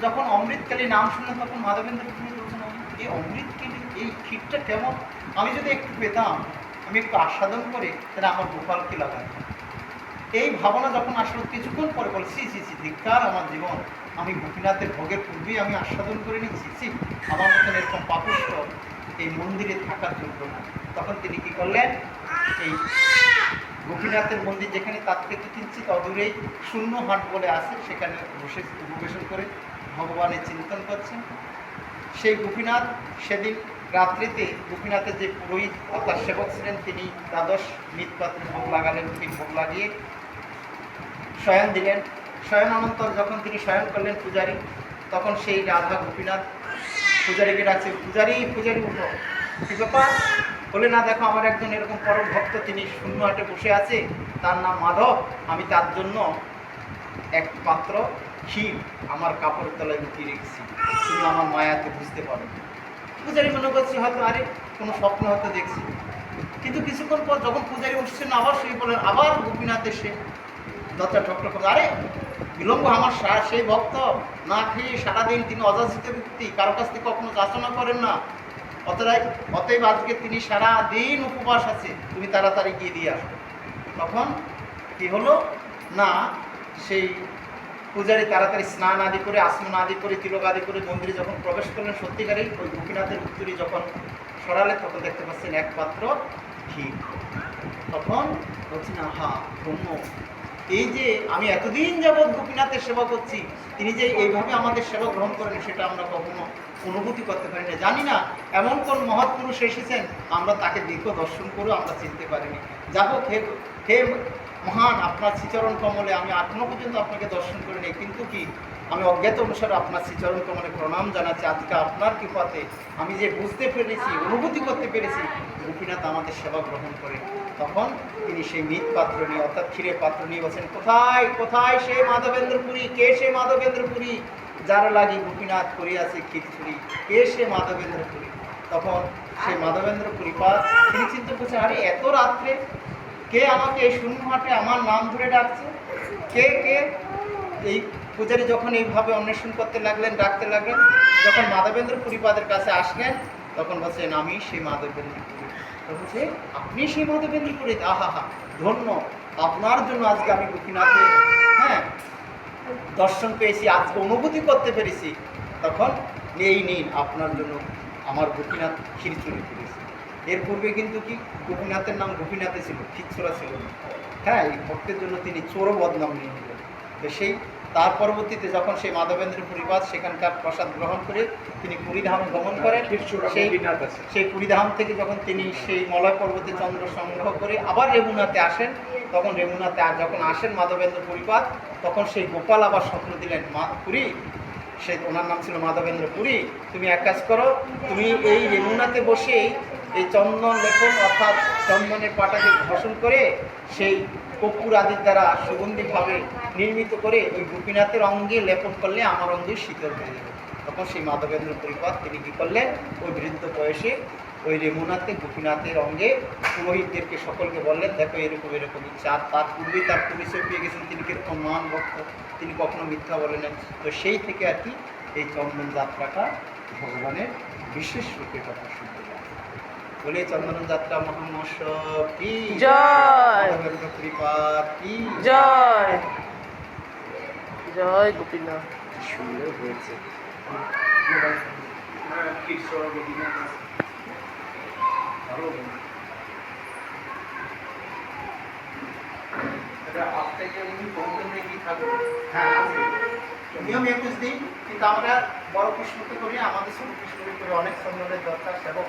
যখন অমৃতকালী নাম শুনলেন তখন মাধবেন্দ্র পুরী বলছেন, এই অমৃতকালী এই ক্ষীরটা কেমন, আমি যদি একটু পেতাম, আমি একটু আস্বাদন করে তাহলে আমার গোপালকে লাগাই। এই ভাবনা যখন আসলো কিছুক্ষণ পরে বল, সি সি সি ধিক্কার আমার জীবন, আমি গোপীনাথের ভোগের পূর্বেই আমি আস্বাদন করে নিচ্ছি, সি আমার মতন এরকম পাপিষ্ঠ এই মন্দিরে থাকার যোগ্য না। তখন তিনি কী করলেন, এই গোপীনাথের মন্দির যেখানে তার থেকে কিঞ্চিত অদূরেই শূন্য হাট বলে আছে, সেখানে বসে উপবেশন করে ভগবানের চিন্তন করছেন। সেই গোপীনাথ সেদিন রাত্রিতে গোপীনাথের যে পুরোহিত অর্থাৎ সেবক ছিলেন, তিনি দ্বাদশ মৃৎপাত্রে ভোগ লাগালেন, ঠিক ভোগ লাগিয়ে শয়ন দিলেন। শয়ন অনন্তর যখন তিনি শয়ন করলেন পূজারী, তখন সেই রাধা গোপীনাথ পূজারীকে ডাকছে, পূজারী পূজারী উঠো, কী ব্যাপার? বলে, না দেখো আমার একজন এরকম পরম ভক্ত, তিনি শূন্য হাটে বসে আছে, তার নাম মাধব, আমি তার জন্য এক পাত্র ক্ষীর আমার কাপড়ের তলায় লুকিয়ে রেখেছি, তুমি আমার মায়াতে বুঝতে পারো। পূজারী মনে করছি হয়তো আরে কোনো স্বপ্ন হয়তো দেখছি। কিন্তু কিছুক্ষণ পর যখন পূজারী উঠছেন আবার শুয়ে বলেন, আবার গোপীনাথ এসে দরজা ঠকঠক করে, আরে বিলম্ব, আমার সেই ভক্ত না খেয়ে সারাদিন তিনি অযাচিত ব্যক্তি, কারো কাছ থেকে কখনো যাচনা করেন না, অতএব আজকে তিনি সারাদিন উপবাস আছে, তুমি তাড়াতাড়ি গিয়ে দিয়ে আসো। তখন কি হলো না, সেই পূজারী তাড়াতাড়ি স্নান আদি করে, আসমন আদি করে, তিলক আদি করে মন্দিরে যখন প্রবেশ করলেন, সত্যিকারেই ওই গোপীনাথের উত্তরী যখন সরালে তখন দেখতে পাচ্ছেন এক পাত্র ক্ষীর। তখন বলছেন, আহা ধন্য, এই যে আমি এতদিন যাবৎ গোপীনাথের সেবা করছি, তিনি যে এইভাবে আমাদের সেবা গ্রহণ করেন সেটা আমরা কখনো অনুভূতি করতে পারি না। জানি না এমন কোন মহৎ পুরুষ এসেছেন আমরা তাকে দেখো দর্শন করে আমরা চিনতে পারিনি। যা হোক, হে মহান, আপনার শ্রীচরণ কমলে আমি এখনও পর্যন্ত আপনাকে দর্শন করি নাই, কিন্তু কি আমি অজ্ঞাত অনুসারে আপনার শ্রীচরণ কমলে প্রণাম জানাচ্ছি। আজকে আপনার কৃপাতে আমি যে বুঝতে পেরেছি, অনুভূতি করতে পেরেছি গোপীনাথ আমাদের সেবা গ্রহণ করে। তখন তিনি সেই মৃৎ পাত্র নিয়ে অর্থাৎ ক্ষীরের পাত্র নিয়ে বলছেন, কোথায় কোথায় সে মাধবেন্দ্রপুরী, কে সে মাধবেন্দ্রপুরী, যার লাগি গোপীনাথ করিয়াছে ক্ষীরচুরি, কে সে মাধবেন্দ্রপুরী। তখন সেই মাধবেন্দ্রপুরী পাত তিনি চিন্তা করছেন, আরে এত রাত্রে কে আমাকে এই শূন্য হাটে আমার নাম ধরে ডাকছে, কে কে? এই পূজারী যখন এইভাবে অন্বেষণ করতে লাগলেন, ডাকতে লাগলেন, যখন মাধবেন্দ্রপুরী পাদের কাছে আসলেন তখন বলছেন, আমি সেই মাধবেন্দ্রপুরী। বলছে, আপনি সেই মাধবেন্দ্রপুরী? আহা হা ধন্য, আপনার জন্য আজকে আমি গোপীনাথে দর্শন পেয়েছি, আজকে অনুভূতি করতে পেরেছি। তখন এই নিন আপনার জন্য আমার গোপীনাথ ক্ষীরচুরি করেছি। এর পূর্বে কিন্তু কি গোপীনাথের নাম গোপীনাথে ছিল, ক্ষীরচোরা ছিল না। হ্যাঁ, এই ভক্তের জন্য তিনি চোরও বদনাম নিয়ে নিলেন। তো সেই তার পরবর্তীতে যখন সেই মাধবেন্দ্রপুরী পাদ সেখানকার প্রসাদ গ্রহণ করে তিনি পুরীধামে গমন করেন, সেই পুরীধাম থেকে যখন তিনি সেই মলয় পর্বতে চন্দ্র সংগ্রহ করে আবার রেমুনাতে আসেন, তখন রেমুনাতে যখন আসেন মাধবেন্দ্রপুরী পাদ, তখন সেই গোপাল আবার স্বপ্ন দিলেন, মা পুরী, সে ওনার নাম ছিল মাধবেন্দ্রপুরী, তুমি এক কাজ করো, তুমি এই রেমুনাতে বসেই এই চন্দন লেপন অর্থাৎ চন্দনের পাটাকে ঘষণ করে সেই কর্পূর আদির দ্বারা সুগন্ধিভাবে নির্মিত করে ওই গোপীনাথের অঙ্গে লেপন করলে আমার অঙ্গে শীতল হয়ে যাবে। তখন সেই মাধবেন্দ্রপুরী পাদ তিনি কী করলেন, ওই বৃদ্ধ বয়সে ওই রেমুনাতে গোপীনাথের অঙ্গে পুরোহিতদেরকে সকলকে বললেন, দেখো এরকম এরকম ইচ্ছা। আর তার পূর্বেই তার পরিচয় পেয়ে গেছেন তিনি কীরকম মহান ভক্ত, তিনি কখনো মিথ্যা বলেন না। তো সেই থেকে আর কি এই চন্দন যাত্রাটা ভগবানের বিশেষ রূপে কথা শুনতে পারে বলে চন্দন যাত্রা মহামহোৎসব কি জয়, মাধবেন্দ্রপুরী পাদ কি জয়, জয় গোপীনাথ। সুন্দর হয়েছে। নিয়ম 21 দিন, কিন্তু আমরা বড় কৃষ্ণকে করি, আমাদের ছোট কৃষ্ণকে করে অনেক সম্মানের দরকার। সেবক